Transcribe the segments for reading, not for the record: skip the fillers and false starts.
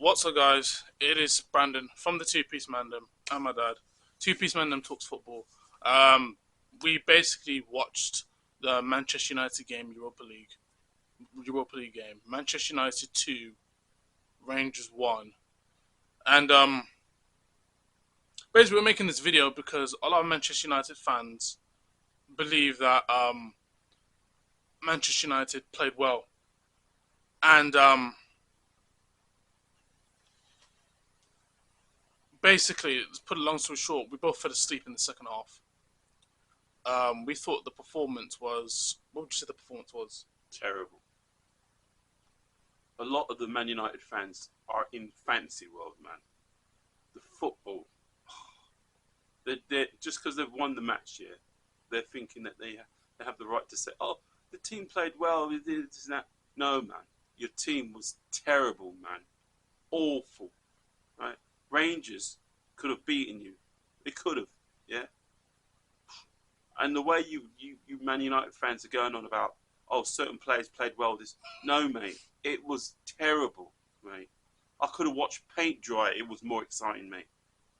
What's up, guys? It is Brandon from the Two Piece Mandem and my dad. Two Piece Mandem talks football. We basically watched the Manchester United game, Europa League game. Manchester United 2, Rangers 1. And basically, we're making this video because a lot of Manchester United fans believe that Manchester United played well. And basically, to put a long story short, we both fell asleep in the second half. We thought the performance was. What would you say the performance was? Terrible. A lot of the Man United fans are in fantasy world, man. The football. They're just because they've won the match here, they're thinking that they have the right to say, "Oh, the team played well. We did this and that." No, man. Your team was terrible, man. Awful. Right? Rangers could have beaten you. They could have. Yeah. And the way you Man United fans are going on about, oh, certain players played well. No, mate, it was terrible, mate. I could have watched paint dry. It was more exciting, mate.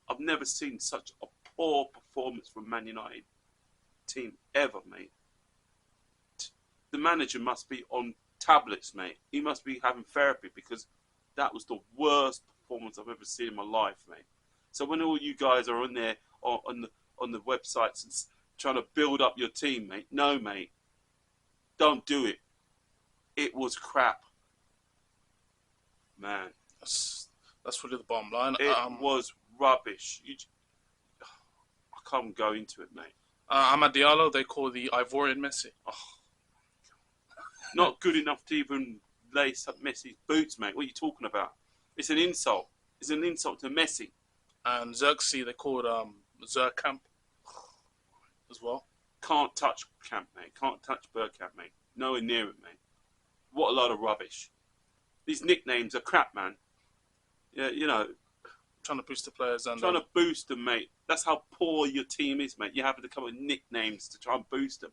I've never seen such a poor performance from Man United team ever, mate. The manager must be on tablets, mate. He must be having therapy because that was the worst performance I've ever seen in my life, mate. So when all you guys are on there on the websites and trying to build up your team, mate, no, mate, don't do it. It was crap, man. That's really the bottom line. It was rubbish. I can't go into it, mate. Amad Diallo, they call the Ivorian Messi. Oh, not good enough to even lace up Messi's boots, mate. What are you talking about? It's an insult. It's an insult to Messi. And Xerxes, they called Zerkamp as well. Can't touch Camp, mate. Can't touch Bergkamp, mate. Nowhere near it, mate. What a load of rubbish. These nicknames are crap, man. Yeah, you know. Trying to boost the players and trying to boost them, mate. That's how poor your team is, mate. You have to come with nicknames to try and boost them.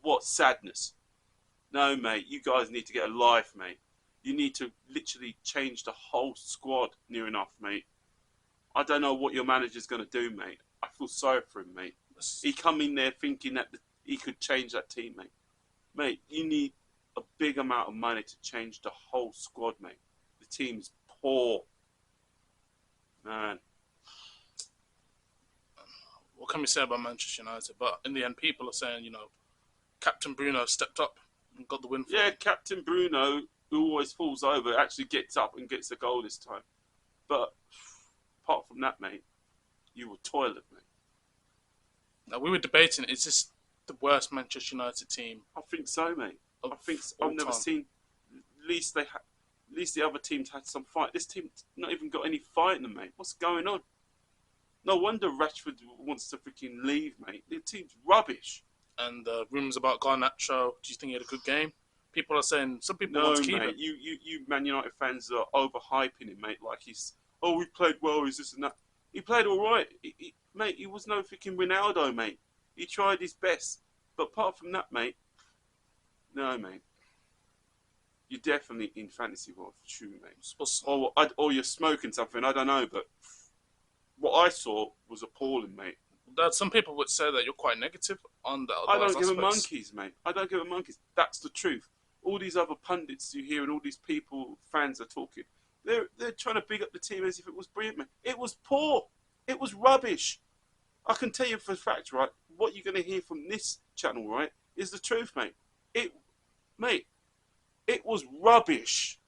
What sadness. No, mate. You guys need to get a life, mate. You need to literally change the whole squad near enough, mate. I don't know what your manager's going to do, mate. I feel sorry for him, mate. He come in there thinking that he could change that team, mate. Mate, you need a big amount of money to change the whole squad, mate. The team's poor. Man. What can we say about Manchester United? But in the end, people are saying, Captain Bruno stepped up and got the win for Yeah, them. Captain Bruno, who always falls over, actually gets up and gets a goal this time. But apart from that, mate, you were toilet, mate. Now, we were debating, is this the worst Manchester United team? I think so, mate. I've never seen. At least the other teams had some fight. This team's not even got any fight in them, mate. What's going on? No wonder Rashford wants to freaking leave, mate. The team's rubbish. And rumours about Garnacho. Do you think he had a good game? People are saying some people want to keep mate. him. You Man United fans are overhyping him, mate. Like we played well. He's this and that. He played all right, mate. He was no freaking Ronaldo, mate. He tried his best, but apart from that, mate, no, mate. You're definitely in fantasy world for sure, mate. Or you're smoking something. I don't know, but what I saw was appalling, mate. Some people would say that you're quite negative on that. I don't give a monkeys, mate. I don't give a monkeys. That's the truth. All these other pundits you hear and all these people, fans are talking. They're trying to big up the team as if it was brilliant, mate. It was poor. It was rubbish. I can tell you for a fact, right? What you're going to hear from this channel, right, is the truth, mate. It was rubbish.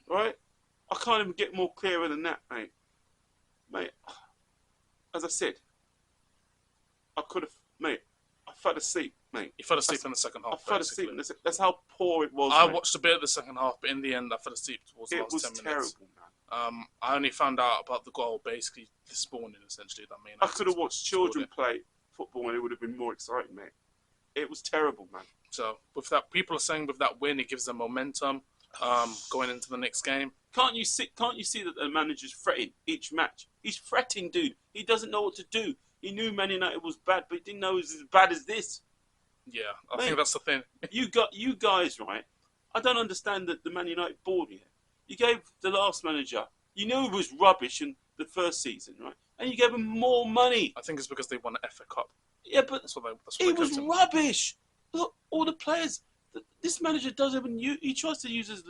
Right? I can't even get more clearer than that, mate. Mate, as I said, I could have, mate, I fell asleep, mate. You fell asleep in the second half. I fell asleep. That's how poor it was, I mate. watched a bit of the second half, but in the end, I fell asleep towards the last 10 minutes. It was terrible, man. I only found out about the goal basically this morning, essentially. I could have watched children play football and it would have been more exciting, mate. It was terrible, man. So, with that, people are saying with that win, it gives them momentum going into the next game. Can't you see that the manager's fretting each match? He's fretting, dude. He doesn't know what to do. He knew Man United was bad, but he didn't know it was as bad as this. Yeah, I think that's the thing. you guys, right? I don't understand the Man United board here. You gave the last manager, you knew he was rubbish in the first season, right? And you gave him more money. I think it's because they won the FA Cup. Yeah, but That's what he they was kept him. rubbish. Look, all the players. This manager doesn't even use. He tries to use as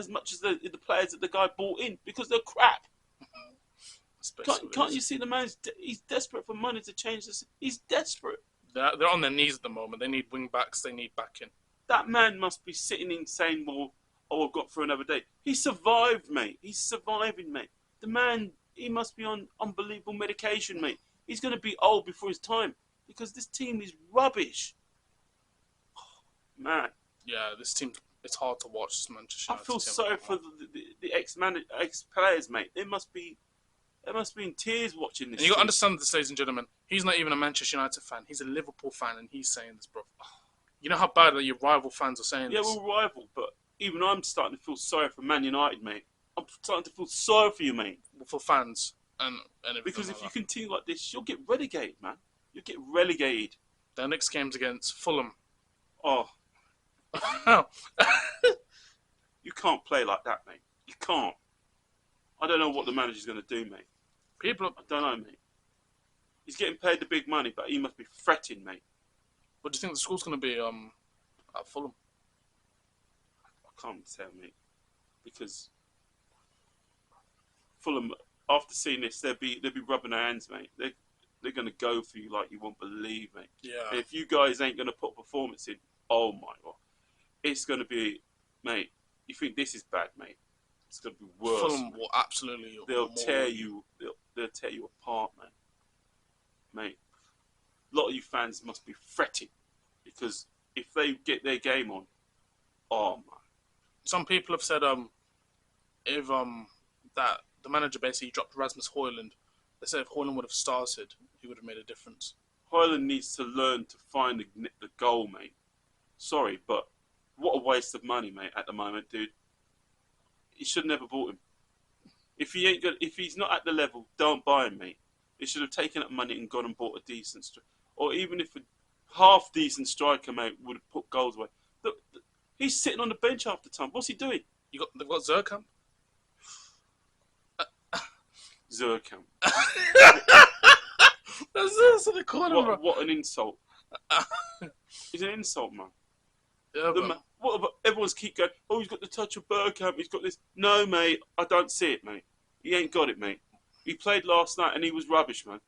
much as the players that the guy bought in because they're crap. Can't you see the man's? He's desperate for money to change this. He's desperate. They're on their knees at the moment. They need wing backs. They need backing. That man must be sitting in saying, "Well, oh, I've got through another day." He survived, mate. He's surviving, mate. The man, he must be on unbelievable medication, mate. He's going to be old before his time because this team is rubbish. Man. Yeah, this team. It's hard to watch this Manchester United I feel team. sorry for the ex players, mate. They must be in tears watching this. And you got to understand this, ladies and gentlemen. He's not even a Manchester United fan. He's a Liverpool fan, and he's saying this, bro. You know how bad that your rival fans are saying Yeah, this? we're rival, but even I'm starting to feel sorry for Man United, mate. I'm starting to feel sorry for you, mate. For fans and everything. Because like if you that. continue like this, you'll get relegated, man. You'll get relegated. Their next game's against Fulham. Oh, you can't play like that, mate. You can't. I don't know what the manager's going to do, mate. I don't know, mate. He's getting paid the big money, but he must be fretting, mate. What do you think the score's going to be at Fulham? I can't tell, mate. Because Fulham, after seeing this, they'll be rubbing their hands, mate. They're going to go for you like you won't believe, mate. Yeah. And if you guys ain't going to put a performance in, oh my God, it's going to be, mate. You think this is bad, mate? It's going to be worse. Fulham will absolutely. They'll tear you. They'll tear you apart, man. Mate, a lot of you fans must be fretting because if they get their game on, oh man. Some people have said if that the manager basically dropped Rasmus Højlund. They said if Højlund would have started, he would have made a difference. Højlund needs to learn to find the goal, mate. Sorry, but what a waste of money, mate. At the moment, dude. You should never bought him. If he's not at the level, don't buy him, mate. He should have taken that money and gone and bought a decent or even if a half decent striker, mate, would have put goals away. Look, he's sitting on the bench half the time. What's he doing? They've got Zerkamp. Zerkamp. That's what they call him, bro. What an insult. It's an insult, man. Yeah, What about everyone's keep going, oh, he's got the touch of Bergkamp, he's got this. No, mate, I don't see it, mate. He ain't got it, mate. He played last night and he was rubbish, man.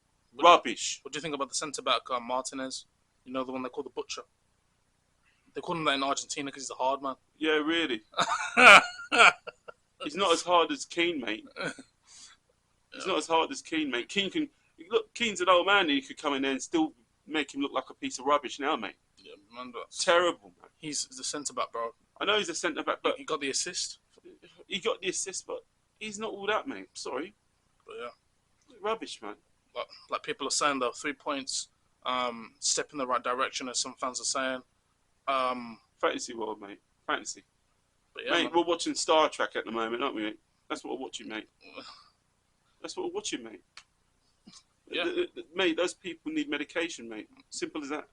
Rubbish. What do you think about the centre-back, Martinez? You know, the one they call the Butcher? They call him that in Argentina because he's a hard man. Yeah, really. He's not as hard as Keane, mate. He's not as hard as Keane, mate. Keane's an old man and he could come in there and still make him look like a piece of rubbish now, mate. Yeah, man, terrible, man. He's the centre-back, bro. I know he's a centre-back, but he got the assist. He got the assist, but he's not all that, mate. Sorry. But yeah. Rubbish, man. Like people are saying, though, 3 points, step in the right direction, as some fans are saying. Fantasy world, mate. Fantasy. But yeah, mate, man. we're watching Star Trek at the moment, aren't we, mate? That's what we're watching, mate. That's what we're watching, mate. Yeah. Mate, those people need medication, mate. Simple as that.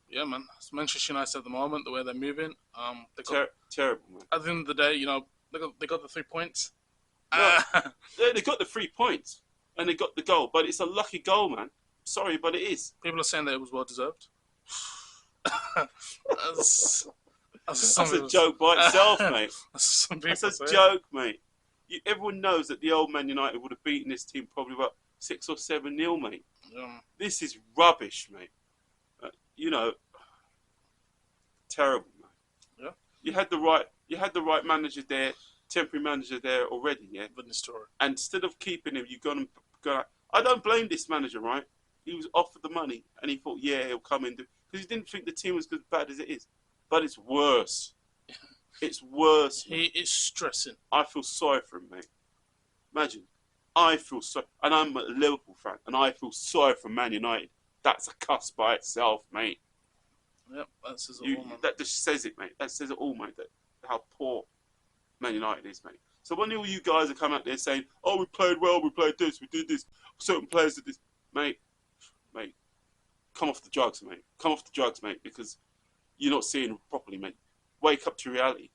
Yeah, man. It's Manchester United at the moment, the way they're moving. Terrible, man. At the end of the day, you know, they got the 3 points. No, they got the 3 points and they got the goal, but it's a lucky goal, man. Sorry, but it is. People are saying that it was well deserved. that's a joke by itself, mate. That's a joke, mate. Everyone knows that the old Man United would have beaten this team probably about 6 or 7-0, mate. Yeah. This is rubbish, mate. You know, terrible, man. Yeah. You had the right manager there, temporary manager there already, yeah. And instead of keeping him, you've gone. I don't blame this manager, right? He was offered the money, and he thought, yeah, he'll come in because he didn't think the team was as bad as it is. But it's worse. It's worse. He is stressing. I feel sorry for him, mate. Imagine, I feel sorry, and I'm a Liverpool fan, and I feel sorry for Man United. That's a cuss by itself, mate. Yep, that says it all, man. That just says it, mate. That says it all, mate. How poor Man United is, mate. So when all you guys are coming out there saying, oh, we played well, we played this, we did this, certain players did this, mate, come off the drugs, mate. Come off the drugs, mate, because you're not seeing properly, mate. Wake up to reality.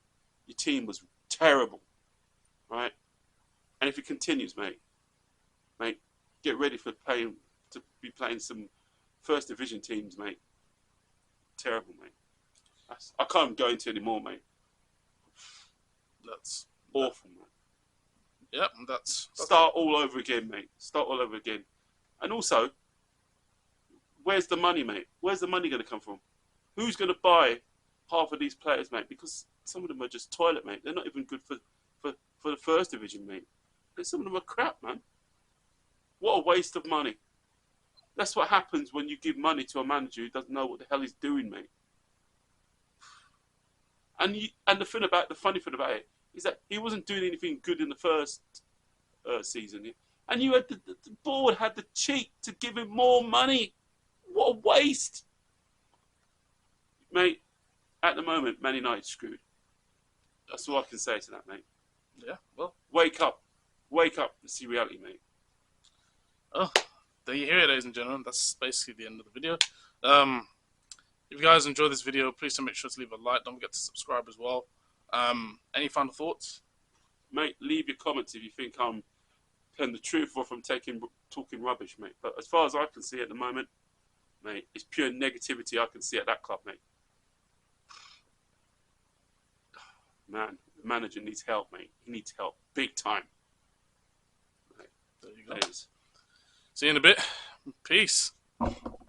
your team was terrible, right? And if it continues, mate, get ready to be playing some first division teams, mate. Terrible, mate. I can't go into it anymore, mate. That's awful, man. Yep, that's Start all over again, mate. Start all over again. And also, where's the money, mate? Where's the money going to come from? Who's going to buy half of these players, mate? Because some of them are just toilet, mate. They're not even good for the first division, mate. Some of them are crap, man. What a waste of money. That's what happens when you give money to a manager who doesn't know what the hell he's doing, mate. And the funny thing about it is that he wasn't doing anything good in the first season. And you had the board had the cheek to give him more money. What a waste. Mate, at the moment, Man United's screwed. That's all I can say to that, mate. Yeah, well. Wake up. Wake up and see reality, mate. Oh, there you hear it, ladies and gentlemen. That's basically the end of the video. If you guys enjoyed this video, please make sure to leave a like. Don't forget to subscribe as well. Any final thoughts? Mate, leave your comments if you think I'm telling the truth or if I'm talking rubbish, mate. But as far as I can see at the moment, mate, it's pure negativity I can see at that club, mate. Man, the manager needs help, mate. He needs help. Big time. Mate, there you go. See you in a bit. Peace.